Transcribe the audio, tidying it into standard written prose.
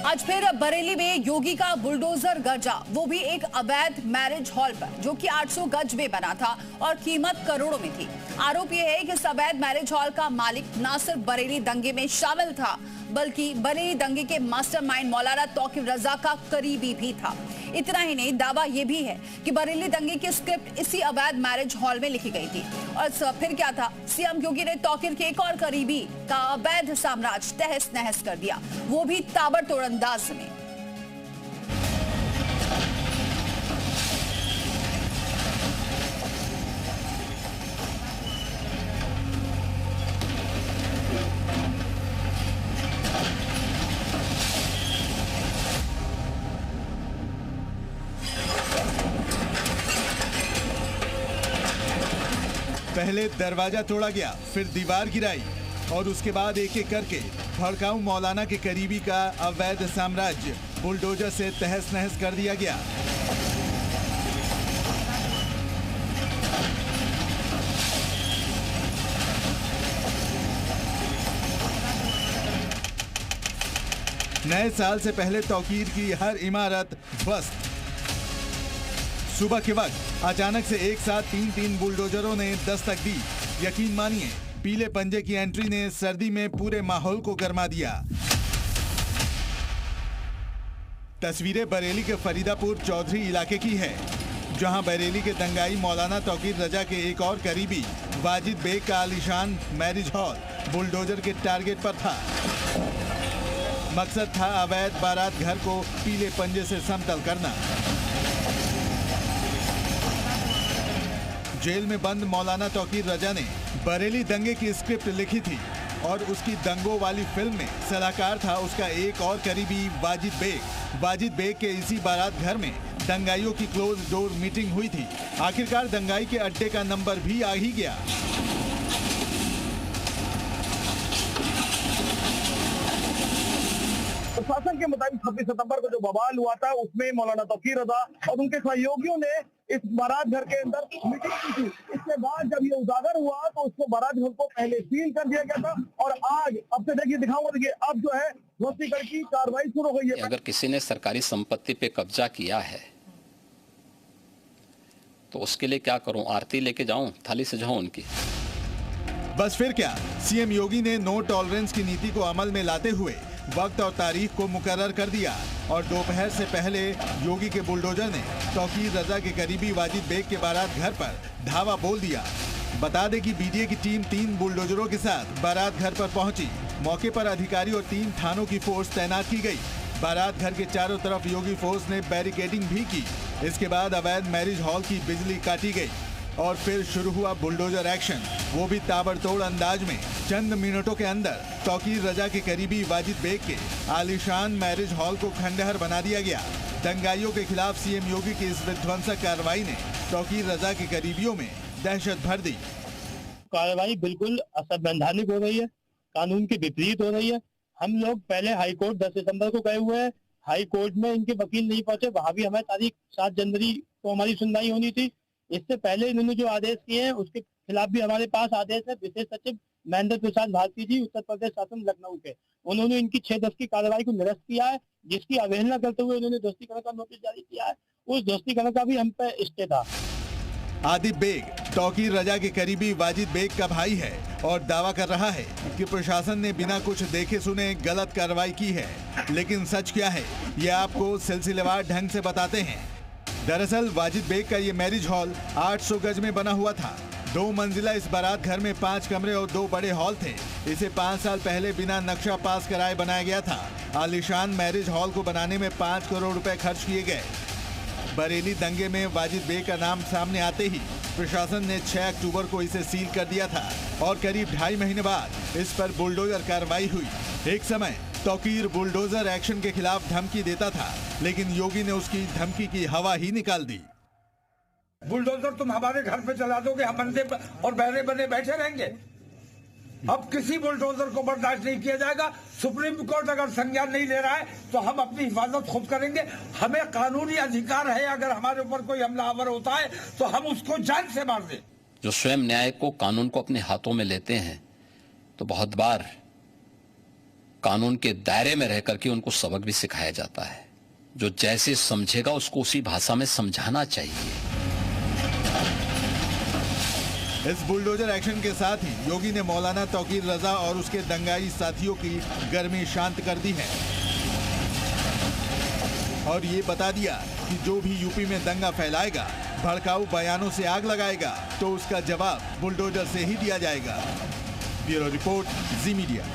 आज फिर बरेली में योगी का बुलडोजर गरजा, वो भी एक अवैध मैरिज हॉल पर जो कि 800 गज में बना था और कीमत करोड़ों में थी। आरोप यह है कि इस अवैध मैरिज हॉल का मालिक न सिर्फ बरेली दंगे में शामिल था बल्कि बरेली दंगे के मास्टरमाइंड मौलाना तौकीर रजा का करीबी भी था। इतना ही नहीं, दावा यह भी है कि बरेली दंगे की स्क्रिप्ट इसी अवैध मैरिज हॉल में लिखी गई थी। और फिर क्या था, सीएम योगी ने तौकीर के एक और करीबी का अवैध साम्राज्य तहस नहस कर दिया, वो भी ताबड़तोड़ अंदाज में। पहले दरवाजा तोड़ा गया, फिर दीवार गिराई और उसके बाद एक एक करके भड़काऊ मौलाना के करीबी का अवैध साम्राज्य बुलडोजर से तहस नहस कर दिया गया। नए साल से पहले तौकीर की हर इमारत ध्वस्त। सुबह के वक्त अचानक से एक साथ तीन बुलडोजरों ने दस्तक दी। यकीन मानिए, पीले पंजे की एंट्री ने सर्दी में पूरे माहौल को गर्मा दिया। तस्वीरें बरेली के फरीदापुर चौधरी इलाके की है, जहां बरेली के दंगाई मौलाना तौकीर रजा के एक और करीबी वाजिद बेग का आलीशान मैरिज हॉल बुलडोजर के टारगेट पर था। मकसद था अवैध बारात घर को पीले पंजे से समतल करना। जेल में बंद मौलाना तौकीर रजा ने बरेली दंगे की स्क्रिप्ट लिखी थी और उसकी दंगों वाली फिल्म में सलाहकार था उसका एक और करीबी वाजिद बेग। वाजिद बेग के इसी बारात घर में दंगाइयों की क्लोज डोर मीटिंग हुई थी। आखिरकार दंगाई के अड्डे का नंबर भी आ ही गया। प्रशासन के मुताबिक 26 सितंबर को जो बवाल हुआ था उसमें मौलाना तौकीर रजा और उनके सहयोगियों ने इस बारात घर के अंदर मीटिंग की थी। इसके बाद जब ये उजागर हुआ तो उसको बारात घर को पहले सील कर दिया गया था और आज अब से देखिए दिखाऊंगा, देखिए अब जो है ध्वस्तीकरण की कार्रवाई शुरू हुई है। अगर किसी ने सरकारी संपत्ति पे कब्जा किया है तो उसके लिए क्या करूं? आरती लेके जाऊं, थाली सजाऊं उनकी? बस फिर क्या, सीएम योगी ने नो टॉलरेंस की नीति को अमल में लाते हुए वक्त और तारीख को मुकर्रर कर दिया और दोपहर से पहले योगी के बुलडोजर ने तौकीर रजा के करीबी वाजिद बेग के बारात घर पर धावा बोल दिया। बता दें कि बीडीए की टीम 3 बुलडोजरों के साथ बारात घर पर पहुंची। मौके पर अधिकारी और 3 थानों की फोर्स तैनात की गई। बारात घर के चारों तरफ योगी फोर्स ने बैरिकेडिंग भी की। इसके बाद अवैध मैरिज हॉल की बिजली काटी गई और फिर शुरू हुआ बुलडोजर एक्शन, वो भी ताबड़तोड़ अंदाज में। चंद मिनटों के अंदर तौकीर रजा के करीबी वाजिद बेग के आलीशान मैरिज हॉल को खंडहर बना दिया गया। दंगाइयों के खिलाफ सीएम योगी की इस विध्वंसक कार्रवाई ने तौकीर रजा के करीबियों में दहशत भर दी। कार्रवाई बिल्कुल असंवैधानिक हो रही है, कानून के विपरीत हो रही है। हम लोग पहले हाई कोर्ट 10 सितंबर को गए हुए हैं, हाई कोर्ट में इनके वकील नहीं पहुंचे, वहां भी हमें तारीख 7 जनवरी को हमारी सुनवाई होनी थी। इससे पहले इन्होंने जो आदेश किए हैं उसके खिलाफ भी हमारे पास आदेश है। विशेष सचिव महेंद्र प्रसाद भारती जी, उत्तर प्रदेश शासन लखनऊ के, उन्होंने इनकी 6-10 की कार्रवाई को निरस्त किया है, जिसकी अवहेलना करते हुए उन्होंने ध्वस्तीकरण का नोटिस जारी किया है। उस ध्वस्तीकरण का भी हम पे स्टे था। आदिब बेग तौकीर रजा के करीबी वाजिद बेग का भाई है और दावा कर रहा है कि प्रशासन ने बिना कुछ देखे सुने गलत कार्रवाई की है। लेकिन सच क्या है, ये आपको सिलसिलेवार ढंग से बताते हैं। दरअसल वाजिद बेग का ये मैरिज हॉल 800 गज में बना हुआ था। 2 मंजिला इस बारात घर में 5 कमरे और 2 बड़े हॉल थे। इसे 5 साल पहले बिना नक्शा पास कराए बनाया गया था। आलीशान मैरिज हॉल को बनाने में 5 करोड़ रुपए खर्च किए गए। बरेली दंगे में वाजिद बेग का नाम सामने आते ही प्रशासन ने 6 अक्टूबर को इसे सील कर दिया था और करीब 2.5 महीने बाद इस पर बुलडोजर कार्रवाई हुई। एक समय तौकीर बुलडोजर एक्शन के खिलाफ धमकी देता था, लेकिन योगी ने उसकी धमकी की हवा ही निकाल दी। बुलडोजर तुम हमारे घर पे चला दोगे, हम अंधे और बहरे बने बैठे रहेंगे? अब किसी बुलडोजर को बर्दाश्त नहीं किया जाएगा। सुप्रीम कोर्ट अगर संज्ञान नहीं ले रहा है तो हम अपनी हिफाजत खुद करेंगे। हमें कानूनी अधिकार है, अगर हमारे ऊपर कोई हमलावर होता है तो हम उसको जान से मार दें। जो स्वयं न्याय को, कानून को अपने हाथों में लेते हैं तो बहुत बार कानून के दायरे में रह करके उनको सबक भी सिखाया जाता है। जो जैसे समझेगा उसको उसी भाषा में समझाना चाहिए। इस बुलडोजर एक्शन के साथ ही योगी ने मौलाना तौकीर रजा और उसके दंगाई साथियों की गर्मी शांत कर दी है और ये बता दिया कि जो भी यूपी में दंगा फैलाएगा, भड़काऊ बयानों से आग लगाएगा, तो उसका जवाब बुलडोजर से ही दिया जाएगा। ब्यूरो रिपोर्ट, जी मीडिया।